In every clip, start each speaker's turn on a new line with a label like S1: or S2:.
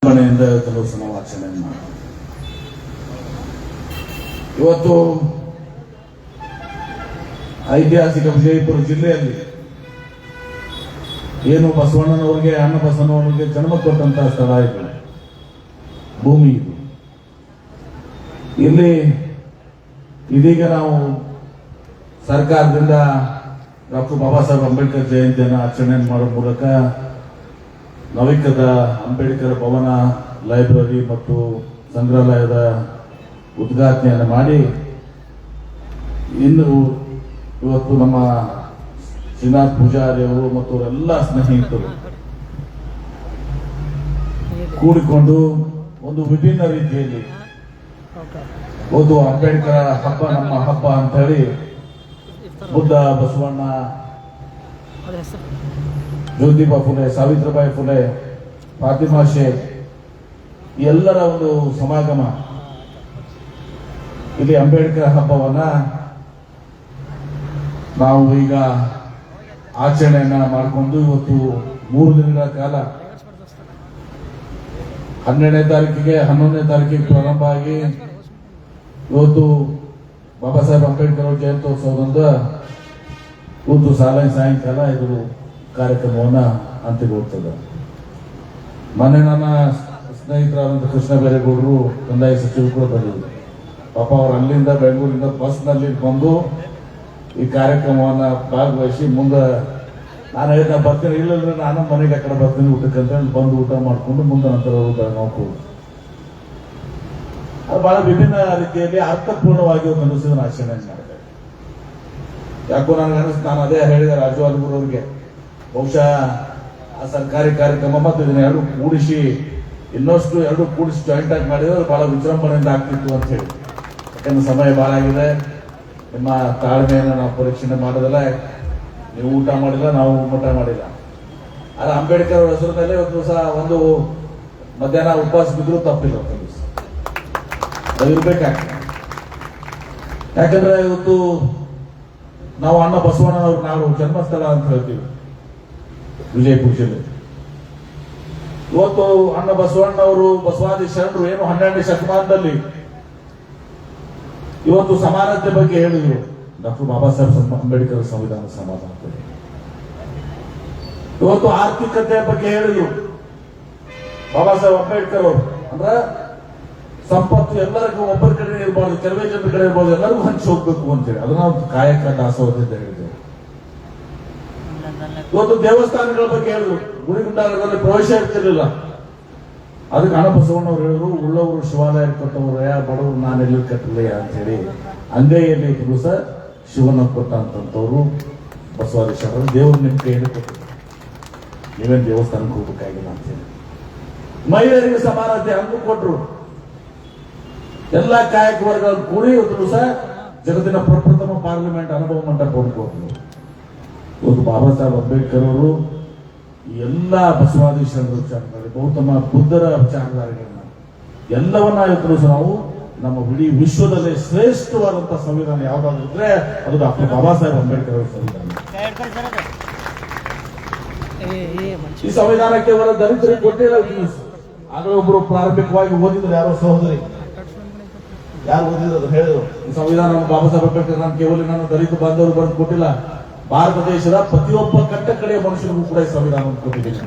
S1: ಮನೆಯಿಂದ ಕೆಲವು ನಾವು ಆಚರಣೆ ಮಾಡ್ತೀವಿ. ಇವತ್ತು ಐತಿಹಾಸಿಕ ವಿಜಯಪುರ ಜಿಲ್ಲೆಯಲ್ಲಿ ಏನು ಬಸವಣ್ಣನವರಿಗೆ ಅಣ್ಣ ಬಸವಣ್ಣನವರಿಗೆ ಜನ್ಮ ಕೊಟ್ಟಂತಹ ಸ್ಥಳ ಇದು, ಭೂಮಿ ಇದು. ಇಲ್ಲಿ ಇದೀಗ ನಾವು ಸರ್ಕಾರದಿಂದ ಡಾಕ್ಟರ್ ಬಾಬಾ ಸಾಹೇಬ್ ಅಂಬೇಡ್ಕರ್ ಜಯಂತಿಯನ್ನು ಆಚರಣೆ ಮಾಡುವ ಮೂಲಕ ನವೀಕೃತ ಅಂಬೇಡ್ಕರ್ ಭವನ, ಲೈಬ್ರರಿ ಮತ್ತು ಸಂಗ್ರಹಾಲಯದ ಉದ್ಘಾಟನೆಯನ್ನು ಮಾಡಿ ಇನ್ನು ಇವತ್ತು ನಮ್ಮ ಶ್ರೀನಾಥ್ ಪೂಜಾರಿ ಅವರು ಮತ್ತು ಅವರೆಲ್ಲ ಸ್ನೇಹಿತರು ಕೂಡಿಕೊಂಡು ಒಂದು ವಿಭಿನ್ನ ರೀತಿಯಲ್ಲಿ ಒಂದು ಅಂಬೇಡ್ಕರ್ ಹಬ್ಬ ನಮ್ಮ ಹಬ್ಬ ಅಂತ ಹೇಳಿ ಬುದ್ಧ, ಬಸವಣ್ಣ, ಜ್ಯೋತಿಬಾ ಫುಲೆ, ಸಾವಿತ್ರಿಬಾಯಿ ಫುಲೆ, ಫಾತಿಮಾ ಶೇಖ್ ಎಲ್ಲರ ಒಂದು ಸಮಾಗಮ ಇಲ್ಲಿ ಅಂಬೇಡ್ಕರ್ ಹಬ್ಬವನ್ನ ನಾವು ಈಗ ಆಚರಣೆಯನ್ನ ಮಾಡಿಕೊಂಡು ಇವತ್ತು 3 ದಿನಗಳ ಕಾಲ 12ನೇ ತಾರೀಕಿಗೆ 11ನೇ ತಾರೀಕಿಗೆ ಪ್ರಾರಂಭ ಆಗಿ ಇವತ್ತು ಬಾಬಾ ಸಾಹೇಬ್ ಅಂಬೇಡ್ಕರ್ ಅವರ ಜಯಂತ್ಯೋತ್ಸವದಿಂದ ಇವತ್ತು ಸಾಯಂಕಾಲ ಇದು ಕಾರ್ಯಕ್ರಮವನ್ನ ಅಂತ್ಯಗೊಳ್ತದೆ. ಮೊನ್ನೆ ನನ್ನ ಸ್ನೇಹಿತರಾದಂತಹ ಕೃಷ್ಣ ಬೈರೇಗೌಡರು ಕಂದಾಯ ಸಚಿವರು ಕೂಡ ಬಂದಿದ್ರು. ಪಾಪ ಅವರು ಅಲ್ಲಿಂದ ಬೆಂಗಳೂರಿಂದ ಬಸ್ನಲ್ಲಿ ಬಂದು ಈ ಕಾರ್ಯಕ್ರಮವನ್ನ ಭಾಗವಹಿಸಿ ಮುಂದೆ ನಾನು ಹೇಳಿದ ಬರ್ತೀನಿ, ಇಲ್ಲ ನಾನು ಮನೆಗೆ ಆ ಕಡೆ ಬರ್ತೀನಿ ಊಟಕ್ಕೆ ಅಂತ ಹೇಳಿ ಬಂದು ಊಟ ಮಾಡಿಕೊಂಡು ಮುಂದೆ ನಂತರ ಬೆಳಗಾವಿ ಅದು ಬಹಳ ವಿಭಿನ್ನ ರೀತಿಯಲ್ಲಿ ಅರ್ಥಪೂರ್ಣವಾಗಿ ಒಂದು ಅನುಸರಣ ಆಚರಣೆ ಮಾಡಿದೆ. ಯಾಕೋ ನಾನು ಅದೇ ಹೇಳಿದೆ ರಾಜವಾಲ್ಗುರು ಅವರಿಗೆ, ಬಹುಶಃ ಆ ಸರ್ಕಾರಿ ಕಾರ್ಯಕ್ರಮ ಮತ್ತು ಇದನ್ನ ಎರಡು ಕೂಡಿಸಿ ಇನ್ನಷ್ಟು ಎರಡು ಕೂಡಿಸಿ ಜಾಯಿಂಟ್ ಆಗಿ ಮಾಡಿದ್ರೆ ಬಹಳ ವಿಜೃಂಭಣೆಯಿಂದ ಆಗ್ತಿತ್ತು ಅಂತ ಹೇಳಿ. ಯಾಕಂದ್ರೆ ಸಮಯ ಬಹಳ ಆಗಿದೆ, ನಿಮ್ಮ ತಾಳ್ಮೆಯನ್ನು ನಾವು ಪರೀಕ್ಷಣೆ ಮಾಡೋದಿಲ್ಲ. ನೀವು ಊಟ ಮಾಡಿಲ್ಲ, ನಾವು ಊಟ ಮಾಡಿಲ್ಲ. ಆದ್ರೆ ಅಂಬೇಡ್ಕರ್ ಅವರ ಹೆಸರು ಮೇಲೆ ಒಂದು ದಿವಸ ಒಂದು ಮಧ್ಯಾಹ್ನ ಉಪವಾಸ ಬಿದ್ರು ತಪ್ಪಿಲ್ಲ, ಒಂದು ದಿವಸ ಇರ್ಬೇಕಾಗ್ತದೆ. ಯಾಕಂದ್ರೆ ಇವತ್ತು ನಾವು ಅಣ್ಣ ಬಸವಣ್ಣನವ್ರು ನಾವು ಜನ್ಮಸ್ಥಳ ಅಂತ ಹೇಳ್ತೀವಿ ವಿಜಯಪುರ ಜಿಲ್ಲೆ. ಇವತ್ತು ಅಣ್ಣ ಬಸವಣ್ಣವರು ಬಸವಾದಿ ಶರಣರು ಏನು 12ನೇ ಶತಮಾನದಲ್ಲಿ ಇವತ್ತು ಸಮಾನತೆ ಬಗ್ಗೆ ಹೇಳಿದ್ರು. ಡಾಕ್ಟರ್ ಬಾಬಾ ಸಾಹೇಬ್ ಅಂಬೇಡ್ಕರ್ ಸಂವಿಧಾನ ಸಮಾಧಾನ. ಇವತ್ತು ಆರ್ಥಿಕತೆ ಬಗ್ಗೆ ಹೇಳಿದ್ರು ಬಾಬಾ ಸಾಹೇಬ್ ಅಂಬೇಡ್ಕರ್ ಅವರು. ಅಂದ್ರೆ ಸಂಪತ್ತು ಎಲ್ಲರಿಗೂ ಒಬ್ಬರ ಕಡೆ ಇರಬಾರ್ದು, ಕೆಲವೇ ಜನರ ಕಡೆ ಇರ್ಬೋದು, ಎಲ್ಲರಿಗೂ ಹಂಚಿ ಹೋಗ್ಬೇಕು ಅಂತೇಳಿ ಅದನ್ನ ಕಾಯಕ ದಾಸೋಹದಿಂದ ಹೇಳಿದ್ರು. ಇವತ್ತು ದೇವಸ್ಥಾನಗಳ ಬಗ್ಗೆ ಹೇಳಿದ್ರು, ಗುಡಿಗುಂಡಾರದಲ್ಲಿ ಪ್ರವೇಶ ಇರ್ತಿರ್ಲಿಲ್ಲ. ಅದಕ್ಕೆ ಅಣ್ಣ ಬಸವಣ್ಣವ್ರು ಹೇಳಿದ್ರು, ಉಳ್ಳವರು ಶಿವಾಲಯ ಕಟ್ಟವ್ರೆ, ಬಡವರು ನಾನೆಲ್ಲಿ ಕಟ್ಟಲಿಲ್ಲ ಅಂತ ಹೇಳಿ ಅಂಗೈಯಲ್ಲಿ ದಿವಸ ಶಿವನ ಕೊಟ್ಟಂತವ್ರು ಬಸವಾದಿ ಶರಣರು. ದೇವರು ನಿಮ್ಮ ಕೈಯಲ್ಲಿ ಕೊಟ್ಟರು, ನೀವೇನು ದೇವಸ್ಥಾನಕ್ಕೆ ಹೋಗ್ಬೇಕಾಗಿಲ್ಲ ಅಂತ ಹೇಳಿ. ಮಹಿಳೆಯರಿಗೆ ಸಮಾನತೆ ಹಂಗೂ ಕೊಟ್ಟರು. ಎಲ್ಲ ಕಾಯಕ ವರ್ಗಗಳು ಕೂಡಿ ಇವತ್ತು ದಿವಸ ಜಗತ್ತಿನ ಪ್ರಪ್ರಥಮ ಪಾರ್ಲಿಮೆಂಟ್ ಅನುಭವ ಮಂಟಪವನ್ನು ಕೊಟ್ಟರು. ಇವತ್ತು ಬಾಬಾ ಸಾಹೇಬ್ ಅಂಬೇಡ್ಕರ್ ಅವರು ಎಲ್ಲ ಬಸವಾದಿ ಶರಣರ ವಿಚಾರಧಾರೆ, ಗೌತಮ ಬುದ್ಧರ ವಿಚಾರಧಾರೆಗಳನ್ನ ಎಲ್ಲವನ್ನ ಇವತ್ತು ದಿವಸ ನಾವು ನಮ್ಮ ಇಡೀ ವಿಶ್ವದಲ್ಲೇ ಶ್ರೇಷ್ಠವಾದಂತಹ ಸಂವಿಧಾನ ಯಾವ್ದಾದ್ರು ಇದ್ರೆ ಅದು ಡಾಕ್ಟರ್ ಬಾಬಾ ಸಾಹೇಬ್ ಅಂಬೇಡ್ಕರ್ ಅವರ ಸಂವಿಧಾನ. ಈ ಸಂವಿಧಾನ ಕೇವಲ ದಲಿತರಿಗೆ ಕೊಟ್ಟಿಲ್ಲ. ಆಗಲೇ ಒಬ್ಬರು ಪ್ರಾರಂಭಿಕವಾಗಿ ಓದಿದ್ರು, ಯಾರೋ ಸಹೋದರಿ ಯಾರು ಓದಿದ್ರು ಹೇಳಿದ್ರು, ಈ ಸಂವಿಧಾನ ಬಾಬಾ ಸಾಹೇಬ್ ಅಂಬೇಡ್ಕರ್ ನಾನು ಕೇವಲ ನಾನು ದಲಿತ ಬಾಂಧವರು ಬರೆದು ಕೊಟ್ಟಿಲ್ಲ, ಭಾರತ ದೇಶದ ಪ್ರತಿಯೊಬ್ಬ ಕಟ್ಟ ಕಡೆಯ ಮನುಷ್ಯರಿಗೂ ಕೂಡ ಈ ಸಂವಿಧಾನ ಕೊಟ್ಟಿದ್ದೀನಿ.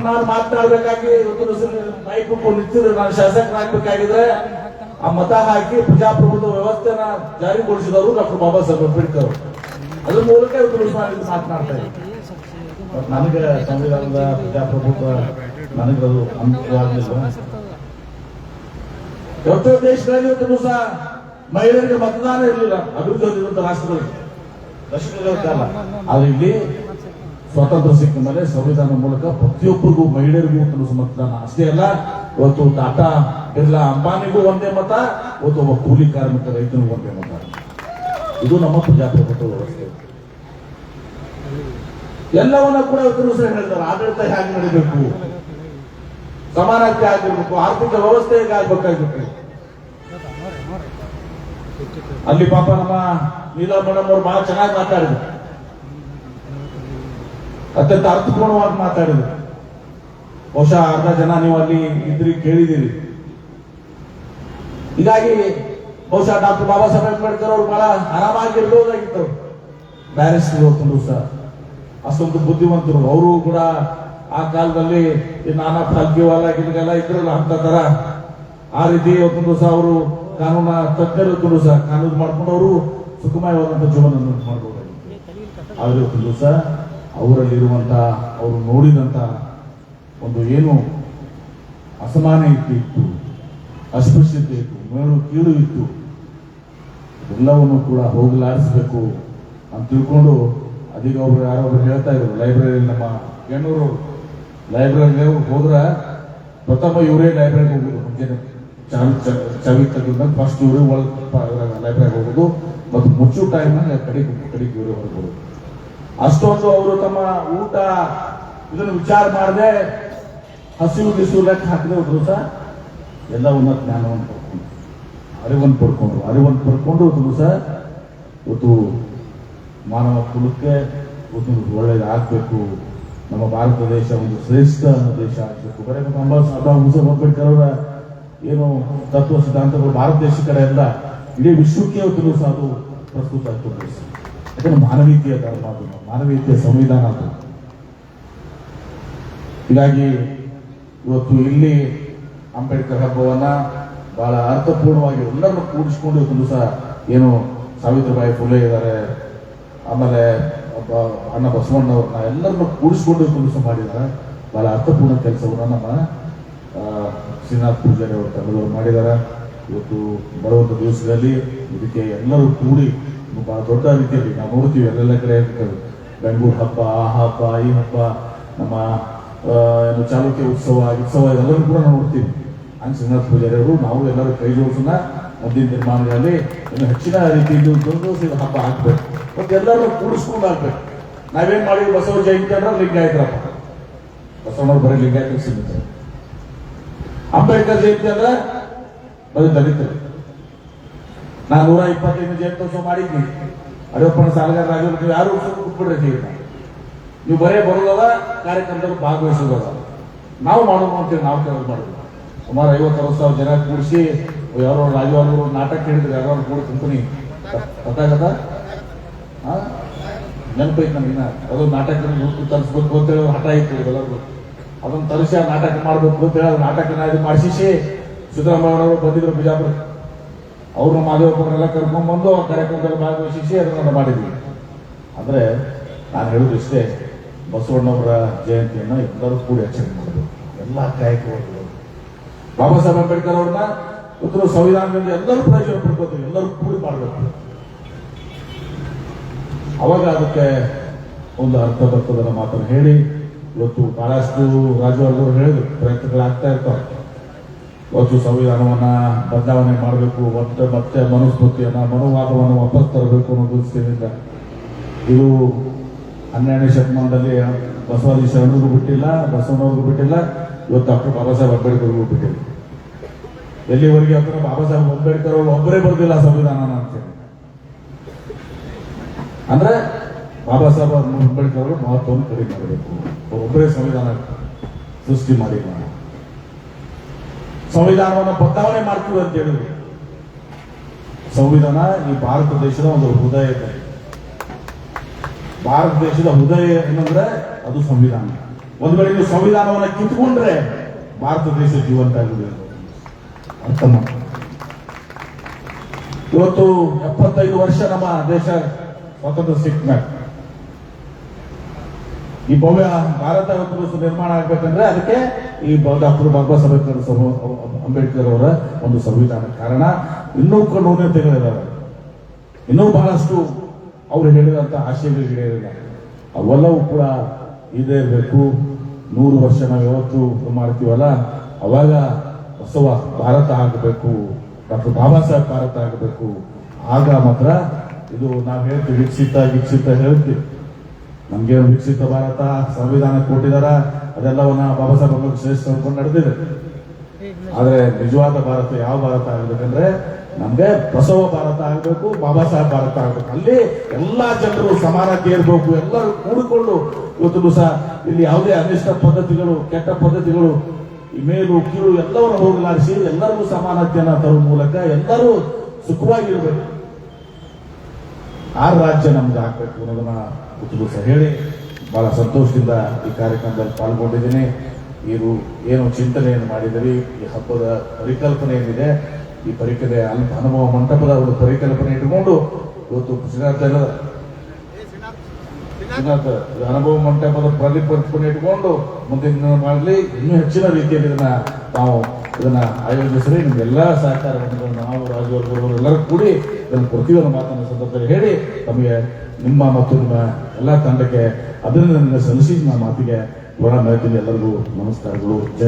S1: ನಾನು ಮಾತನಾಡಬೇಕಾಗಿ ಮೈಕ್ ನಿಂತಿದ್ರೆ ನಾನು ಶಾಸಕರಾಗಬೇಕಾಗಿದ್ರೆ ಆ ಮತ ಹಾಕಿ ಪ್ರಜಾಪ್ರಭುತ್ವ ವ್ಯವಸ್ಥೆನ ಜಾರಿಗೊಳಿಸಿದವರು ಡಾಕ್ಟರ್ ಬಾಬಾ ಸಾಹೇಬ್ ಅಂಬೇಡ್ಕರ್. ಅದ್ರ ಮೂಲಕ ಮಾತನಾಡ್ತಾ ಇದ್ದೀನಿ. ನನಗೆ ಸಂವಿಧಾನದ ಪ್ರಜಾಪ್ರಭುತ್ವ ನನಗದು ಅನುಕೂಲವಾಗಿಲ್ಲ. ಎಷ್ಟೋ ದೇಶಗಳಲ್ಲಿ ಇವತ್ತು ಸಹ ಮಹಿಳೆಯರಿಗೆ ಮತದಾನ ಇರಲಿಲ್ಲ, ಅಭಿವೃದ್ಧಿ ಹೊಂದಿರುವಂತಹ ರಾಷ್ಟ್ರಗಳಲ್ಲಿ ದಶಕಗಳ ಕಾಲ. ಆದ್ರೆ ಇಲ್ಲಿ ಸ್ವಾತಂತ್ರ್ಯ ಸಿಕ್ಕ ಮೇಲೆ ಸಂವಿಧಾನ ಮೂಲಕ ಪ್ರತಿಯೊಬ್ಬರಿಗೂ ಮಹಿಳೆಯರಿಗೂ ಮತದಾನ. ಅಷ್ಟೇ ಅಲ್ಲ, ಇವತ್ತು ಟಾಟಾ, ಬಿರ್ಲಾ, ಅಂಬಾನಿಗೂ ಒಂದೇ ಮತ, ಇವತ್ತು ಒಬ್ಬ ಕೂಲಿ ಕಾರ್ಮಿಕ ರೈತನಿಗೂ ಒಂದೇ ಮತ. ಇದು ನಮ್ಮ ಪ್ರಜಾಪ್ರಭುತ್ವ ವ್ಯವಸ್ಥೆ. ಎಲ್ಲವನ್ನ ಕೂಡ ಇವತ್ತು ಹೇಳ್ತಾರೆ, ಆಡಳಿತ ಹೇಗೆ ನಡೀಬೇಕು, ಸಮಾನತೆ ಆಗಿರ್ಬೇಕು, ಆರ್ಥಿಕ ವ್ಯವಸ್ಥೆ ಹೇಗೆ ಆಗ್ಬೇಕಾಗಿರ್ಬೇಕು. ಅಲ್ಲಿ ಪಾಪ ನಮ್ಮ ನೀಲಾ ಮೇಡಮ್ ಅವರು ಬಹಳ ಚೆನ್ನಾಗಿ ಮಾತಾಡಿದ್ರು. ಅತ್ಯಂತ ಅರ್ಥಪೂರ್ಣವಾಗಿ ಮಾತಾಡಿದ್ರು. ಬಹುಶಃ ಅರ್ಧ ಜನ ನೀವು ಅಲ್ಲಿ ಇದ್ರಿ ಕೇಳಿದ್ದೀರಿ. ಹೀಗಾಗಿ ಬಹುಶಃ ಡಾಕ್ಟರ್ ಬಾಬಾ ಸಾಹೇಬ್ ಅಂಬೇಡ್ಕರ್ ಅವರು ಬಹಳ ಆರಾಮಾಗಿರ್ಬೋದಾಗಿತ್ತು. ಬ್ಯಾರಿಸ್ಟರ್ ಇವತ್ತು ಸಹ ಅಷ್ಟೊಂದು ಬುದ್ಧಿವಂತರು. ಅವರು ಕೂಡ ಆ ಕಾಲದಲ್ಲಿ ಈ ನಾನಾ ಭಾಗ್ಯವಾಲ ಗಿಡಗೆಲ್ಲ ಇದ್ರಲ್ಲ ಅಂತ ತರ ಆ ರೀತಿ ಇವತ್ತೊಂದು ಸಹ ಅವರು ಕಾನೂನ ತಜ್ಞರು ಸಹ ಕಾನೂನು ಮಾಡ್ಕೊಂಡು ಅವರು ಸುಖಮಯವಾದಂತಹ ಜೀವನ ಮಾಡಬಹುದಾಗಿತ್ತು. ಆದ್ರೆ ಇವತ್ತೊಂದು ಸಹ ಅವರಲ್ಲಿರುವಂತ ಅವರು ನೋಡಿದಂತ ಒಂದು ಏನು ಅಸಮಾನತೆ ಇತ್ತು, ಅಸ್ಪೃಶ್ಯತೆ ಇತ್ತು, ಮೇಲು ಕೀಳು ಇತ್ತು, ಎಲ್ಲವನ್ನು ಕೂಡ ಹೋಗಲಾಡಿಸಬೇಕು ಅಂತ ತಿಳ್ಕೊಂಡು ಅದೀಗ ಒಬ್ರು ಯಾರೊಬ್ರು ಹೇಳ್ತಾ ಇದ್ರು ಲೈಬ್ರರಿ, ನಮ್ಮ ಗಣ್ಣೂರು ಲೈಬ್ರರಿಗೆ ಹೋದ್ರ ಪ್ರಥಮ ಇವರೇ ಲೈಬ್ರರಿಗೆ ಹೋಗುದು. ಮುಂಚೆನೆ ಚಾವಿ ತೆಗೆದ ಫಸ್ಟ್ ಇವರೇ ಒಳಗೆ ಲೈಬ್ರರಿಗೆ ಹೋಗುದು ಮತ್ತು ಮುಚ್ಚು ಟೈಮ್ ಕಡೆಗೆ ಇವರೇ ಹೊರಗೋದು. ಅಷ್ಟೊಂದು ಅವರು ತಮ್ಮ ಊಟ ಇದನ್ನು ವಿಚಾರ ಮಾಡದೆ ಹಸಿವು ಬಿಸಿವು ಲೆಕ್ಕ ಹಾಕದೆ ಹೋದ್ರು ಸಹ ಎಲ್ಲವನ್ನ ಜ್ಞಾನವನ್ನು ಪಡ್ಕೊಂಡು ಅರಿವನ್ನು ಪಡ್ಕೊಂಡು ಸಹ ಇವತ್ತು ಮಾನವ ಕುಲಕ್ಕೆ ಒಳ್ಳೆಯದಾಗಬೇಕು, ನಮ್ಮ ಭಾರತ ದೇಶ ಒಂದು ಶ್ರೇಷ್ಠ ದೇಶ ಆಗಬೇಕು. ಬರೀ ಅಂಬೇಡ್ಕರ್ ಅವರ ಏನು ತತ್ವ ಸಿದ್ಧಾಂತಗಳು ಭಾರತ ದೇಶ ಕಡೆ ಎಲ್ಲ ಇಡೀ ವಿಶ್ವಕ್ಕೆ ಇವತ್ತು ಸಹ ಅದು ಪ್ರಸ್ತುತ ಆಗ್ತದೆ. ಯಾಕಂದ್ರೆ ಮಾನವೀಯತೆಯ ಧರ್ಮ ಅದು, ಮಾನವೀಯತೆಯ ಸಂವಿಧಾನ ಅದು. ಹೀಗಾಗಿ ಇವತ್ತು ಇಲ್ಲಿ ಅಂಬೇಡ್ಕರ್ ಹಬ್ಬವನ್ನ ಬಹಳ ಅರ್ಥಪೂರ್ಣವಾಗಿ ಎಲ್ಲರನ್ನು ಕೂಡಿಸಿಕೊಂಡು ಇವತ್ತು ಸಹ ಏನು ಸಾವಿತ್ರಿಬಾಯಿ ಫುಲೆ ಇದ್ದಾರೆ, ಆಮೇಲೆ ಅಣ್ಣ ಬಸವಣ್ಣವ್ರನ್ನ ಎಲ್ಲರನ್ನು ಕೂಡಿಸ್ಕೊಂಡು ಕೆಲಸ ಮಾಡಿದ್ದಾರೆ. ಬಹಳ ಅರ್ಥಪೂರ್ಣ ಕೆಲಸವನ್ನ ನಮ್ಮ ಶ್ರೀನಾಥ್ ಪೂಜಾರಿ ಅವರು ತಂಡದವರು ಮಾಡಿದ್ದಾರೆ. ಇವತ್ತು ಬರುವಂತ ದಿವಸದಲ್ಲಿ ಇದಕ್ಕೆ ಎಲ್ಲರೂ ಕೂಡಿ ಬಹಳ ದೊಡ್ಡ ರೀತಿಯಲ್ಲಿ ನಾವು ನೋಡ್ತೀವಿ ಎಲ್ಲೆಲ್ಲ ಕಡೆ ಬೆಂಗಳೂರು ಹಬ್ಬ, ಆ ಹಬ್ಬ, ಈ ಹಬ್ಬ, ನಮ್ಮ ಏನು ಚಾಲುಕ್ಯ ಉತ್ಸವ ಎಲ್ಲರೂ ಕೂಡ ನಾವು ನೋಡ್ತೀವಿ. ಹಂಗೆ ಶ್ರೀನಾಥ್ ಪೂಜಾರಿ ಅವರು ನಾವು ಎಲ್ಲರೂ ಕೈ ಜೋಡಿಸೋಣ, ಮುಂದಿನ ನಿರ್ಮಾಣಗಳಲ್ಲಿ ಇನ್ನು ಹೆಚ್ಚಿನ ರೀತಿಯಲ್ಲಿ ಒಂದು ಹಬ್ಬ ಹಾಕ್ಬೇಕು ಮತ್ತು ಎಲ್ಲರೂ ಕೂಡಿಸ್ಕೊಂಡು ಹಾಕ್ಬೇಕು. ನಾವೇನ್ ಮಾಡಿದ್ವಿ, ಬಸವ ಜಯಂತಿ ಅಂದ್ರೆ ಲಿಂಗಾಯತರಪ್ಪ, ಬಸವಣ್ಣವ್ರು ಬರೀ ಲಿಂಗಾಯತ ಸೀಮಿತ. ಅಂಬೇಡ್ಕರ್ ಜಯಂತಿ ಅಂದ್ರೆ ಬರೀ ದಲಿತರು. ನಾನು 125 ಜಯಂತ್ಯೋತ್ಸವ ಮಾಡಿದ್ವಿ. ಅಡಿಯಪ್ಪನ ಸಾಲಗಾರ ರಾಜು, ನೀವು ಯಾರು ಕೂತ್ಬಿಡ್ರಿ ಜೀವನ, ನೀವು ಬರೇ ಬರೋದಲ್ಲ, ಕಾರ್ಯಕ್ರಮದಲ್ಲಿ ಭಾಗವಹಿಸೋದಲ್ಲ. ನಾವು ಮಾಡೋದು ಅಂತೇಳಿ ನಾವು ಕೆಲಸ ಮಾಡಿದ್ವಿ. ಸುಮಾರು 50-60 ಜನ ಕೂಡಿಸಿ ಯಾರೋ ರಾಜವಾದ್ರು ನಾಟಕ ಹೇಳಿದ್ರು, ಯಾರು ಕೂಡ ಕಂಪನಿ ಗೊತ್ತಾಗದ ನೆನಪೈತಿ ನಮಗಿನ. ಅದೊಂದು ನಾಟಕ ತರಿಸ್ಬೇಕು ಅಂತೇಳಿ ಹಠ ಇತ್ತು ಎಲ್ಲರಿಗೂ. ಅದೊಂದು ತರಿಸಿ ನಾಟಕ ಮಾಡ್ಬೇಕು ಅಂತೇಳಿ ಅದು ನಾಟಕನ ಇದು ಮಾಡಿಸಿ ಸಿದ್ದರಾಮಯ್ಯವರು ಬಂದಿದ್ರು ಬಿಜಾಪುರ. ಅವ್ರನ್ನ ಮಾದೇವಪ್ಪರೆಲ್ಲ ಕರ್ಕೊಂಡ್ಬಂದು ಆ ಕಾರ್ಯಕ್ರಮದಲ್ಲಿ ಭಾಗವಹಿಸಿ ಅದನ್ನ ಮಾಡಿದ್ವಿ. ಅಂದ್ರೆ ನಾನು ಹೇಳುದು ಇಷ್ಟೇ, ಬಸವಣ್ಣವರ ಜಯಂತಿಯನ್ನ ಎಲ್ಲರೂ ಕೂಡಿ ಆಚರಣೆ ಮಾಡಬೇಕು. ಎಲ್ಲ ಕಾಯಕಗಳು ಬಾಬಾ ಸಾಹೇಬ್ ಅಂಬೇಡ್ಕರ್ ಅವ್ರನ್ನ ಉತ್ತರ ಸಂವಿಧಾನದಿಂದ ಎಲ್ಲರೂ ಪ್ರಯೋಜನ ಪಡ್ಕೋತೀವಿ, ಎಲ್ಲರೂ ಕೂಡಿ ಮಾಡಬೇಕು. ಅವಾಗ ಅದಕ್ಕೆ ಒಂದು ಅರ್ಥ ಬರ್ತದನ್ನ ಮಾತನ್ನು ಹೇಳಿ ಇವತ್ತು ಬಹಳಷ್ಟು ರಾಜವರ್ಗರು ಹೇಳಿದ್ರು ಪ್ರಯತ್ನಗಳಾಗ್ತಾ ಇರ್ತಾವೆ. ಇವತ್ತು ಸಂವಿಧಾನವನ್ನ ಬದಲಾವಣೆ ಮಾಡಬೇಕು, ಮತ್ತೆ ಮನುಸ್ಮೃತಿಯನ್ನ ಮನೋವಾದವನ್ನು ವಾಪಸ್ ತರಬೇಕು ಅನ್ನೋ ದೃಷ್ಟಿಯಿಂದ ಇದು 12ನೇ ಶತಮಾನದಲ್ಲಿ ಬಸವಾದಿ ಶರಣರಿಗೂ ಬಿಟ್ಟಿಲ್ಲ, ಬಸವಣ್ಣವ್ರಿಗೂ ಬಿಟ್ಟಿಲ್ಲ, ಇವತ್ತು ಡಾಕ್ಟರ್ ಬಾಬಾ ಸಾಹೇಬ್ ಅಂಬೇಡ್ಕರ್ಗೂ ಬಿಟ್ಟಿಲ್ಲ. ಎಲ್ಲಿವರೆಗೆ ಅಂದ್ರೆ ಬಾಬಾ ಸಾಹೇಬ್ ಅಂಬೇಡ್ಕರ್ ಅವರು ಒಬ್ಬರೇ ಬರ್ದಿಲ್ಲ ಸಂವಿಧಾನ ಅಂತೇಳಿ. ಅಂದ್ರೆ ಬಾಬಾ ಸಾಹೇಬ್ ಅಂಬೇಡ್ಕರ್ ಅವರು ಮಹತ್ವವನ್ನು ಕಡಿಮೆ ಮಾಡಬೇಕು. ಒಬ್ಬರೇ ಸಂವಿಧಾನ ಸೃಷ್ಟಿ ಮಾಡಿಲ್ಲ, ಸಂವಿಧಾನವನ್ನು ಬದಲಾವಣೆ ಮಾಡ್ತೀವಿ ಅಂತ ಹೇಳಿದ್ರು. ಸಂವಿಧಾನ ಈ ಭಾರತ ದೇಶದ ಒಂದು ಹೃದಯ ಇದೆ. ಭಾರತ ದೇಶದ ಹೃದಯ ಏನಂದ್ರೆ ಅದು ಸಂವಿಧಾನ. ಒಂದ್ ವೇಳೆ ನೀವು ಸಂವಿಧಾನವನ್ನ ಕಿತ್ಕೊಂಡ್ರೆ ಭಾರತ ದೇಶ ಜೀವಂತ ಆಗುವುದಿಲ್ಲ. ಅರ್ಥ ಮಾಡಿ. ಇವತ್ತು 75 ವರ್ಷ ನಮ್ಮ ದೇಶ ಸ್ವಾತಂತ್ರ್ಯ ಸಿಕ್ಕ ಮೇಲೆ ಈ ಭವ್ಯ ಭಾರತ ನಿರ್ಮಾಣ ಆಗ್ಬೇಕಂದ್ರೆ ಅದಕ್ಕೆ ಈ ಡಾಕ್ಟರ್ ಬಾಬಾ ಸಾಹೇಬ್ ಅಂಬೇಡ್ಕರ್ ಅವರ ಒಂದು ಸಂವಿಧಾನ ಕಾರಣ. ಇನ್ನೂ ನ್ಯೂನತೆಗಳಿದಾವೆ, ಇನ್ನೂ ಬಹಳಷ್ಟು ಅವರು ಹೇಳಿದಂತ ಆಶಯಗಳಿಲ್ಲ. ಅವೆಲ್ಲವೂ ಕೂಡ ಇದೇ ಇರಬೇಕು. 100 ವರ್ಷ ನಾವು ಯಾವತ್ತು ಮಾಡ್ತೀವಲ್ಲ, ಅವಾಗ ಬಸವ ಭಾರತ ಆಗಬೇಕು, ಡಾಕ್ಟರ್ ಬಾಬಾ ಸಾಹೇಬ್ ಭಾರತ ಆಗಬೇಕು. ಆಗ ಮಾತ್ರ ಇದು ನಾವು ಹೇಳ್ತೀವಿ ವಿಕಸಿತ ಹೇಳ್ತೀವಿ. ನಮ್ಗೆ ವಿಕಸಿತ ಭಾರತ ಸಂವಿಧಾನ ಕೊಟ್ಟಿದಾರ, ಅದೆಲ್ಲವನ್ನ ಬಾಬಾ ಸಾಹೇಬ್ ಶ್ರೇಷ್ಠ ಅನ್ಕೊಂಡು ನಡೆದಿದೆ. ಆದ್ರೆ ನಿಜವಾದ ಭಾರತ ಯಾವ ಭಾರತ ಆಗಬೇಕಂದ್ರೆ ನಮ್ಗೆ ಬಸವ ಭಾರತ ಆಗ್ಬೇಕು, ಬಾಬಾ ಸಾಹೇಬ್ ಭಾರತ ಆಗ್ಬೇಕು. ಅಲ್ಲಿ ಎಲ್ಲಾ ಜನರು ಸಮಾನತೆ ಇರಬೇಕು, ಎಲ್ಲರೂ ಕೂಡಿಕೊಂಡು ಇವತ್ತು ದಿವಸ ಇಲ್ಲಿ ಯಾವುದೇ ಅನಿಷ್ಟ ಪದ್ಧತಿಗಳು, ಕೆಟ್ಟ ಪದ್ಧತಿಗಳು, ಈ ಮೇಲು ಕೀಳು ಎಲ್ಲವನ್ನು ಹೋಗಲಾಡಿಸಿ ಎಲ್ಲರಿಗೂ ಸಮಾನತೆಯನ್ನ ತರುವ ಮೂಲಕ ಎಲ್ಲರೂ ಸುಖವಾಗಿರ್ಬೇಕು. ಆ ರಾಜ್ಯ ನಮ್ಗೆ ಆಗ್ಬೇಕು ಅನ್ನೋದನ್ನ ಇವತ್ತು ದಿವಸ ಹೇಳಿ ಬಹಳ ಸಂತೋಷದಿಂದ ಈ ಕಾರ್ಯಕ್ರಮದಲ್ಲಿ ಪಾಲ್ಗೊಂಡಿದ್ದೀನಿ. ಇವರು ಏನು ಚಿಂತನೆಯನ್ನು ಮಾಡಿದರೆ ಈ ಹಬ್ಬದ ಪರಿಕಲ್ಪನೆ ಏನಿದೆ, ಈ ಪರಿಕಲ್ಪನೆ ಅನುಭವ ಮಂಟಪದ ಒಂದು ಪರಿಕಲ್ಪನೆ ಇಟ್ಟುಕೊಂಡು ಇವತ್ತು ಶ್ರೀನಾಥ ಅನುಭವ ಮಂಟಪದ ಪರಿಕಲ್ಪನೆ ಇಟ್ಟುಕೊಂಡು ಮುಂದಿನ ಮಾಡಲಿ ಇನ್ನೂ ಹೆಚ್ಚಿನ ರೀತಿಯಲ್ಲಿ ಇದನ್ನ ಆಯೋಜಿಸಿರಿ. ನಿಮ್ಗೆಲ್ಲ ಸಹಕಾರವನ್ನು ನಾವು ರಾಜವರ್ಗರು ಎಲ್ಲರೂ ಕೂಡಿ ಇದನ್ನು ಪ್ರತಿಯೊಂದು ಮಾತನ್ನ ಸಂದರ್ಭದಲ್ಲಿ ಹೇಳಿ ತಮಗೆ ನಿಮ್ಮ ಮತ್ತು ನಿಮ್ಮ ಎಲ್ಲ ತಂಡಕ್ಕೆ ಅಭಿನಂದನೆ ಸಲ್ಲಿಸಿ ನನ್ನ ಮಾತಿಗೆ ವರ ಮಾಡ್ತೀನಿ. ಎಲ್ಲರಿಗೂ ನಮಸ್ಕಾರಗಳು. ಜೈ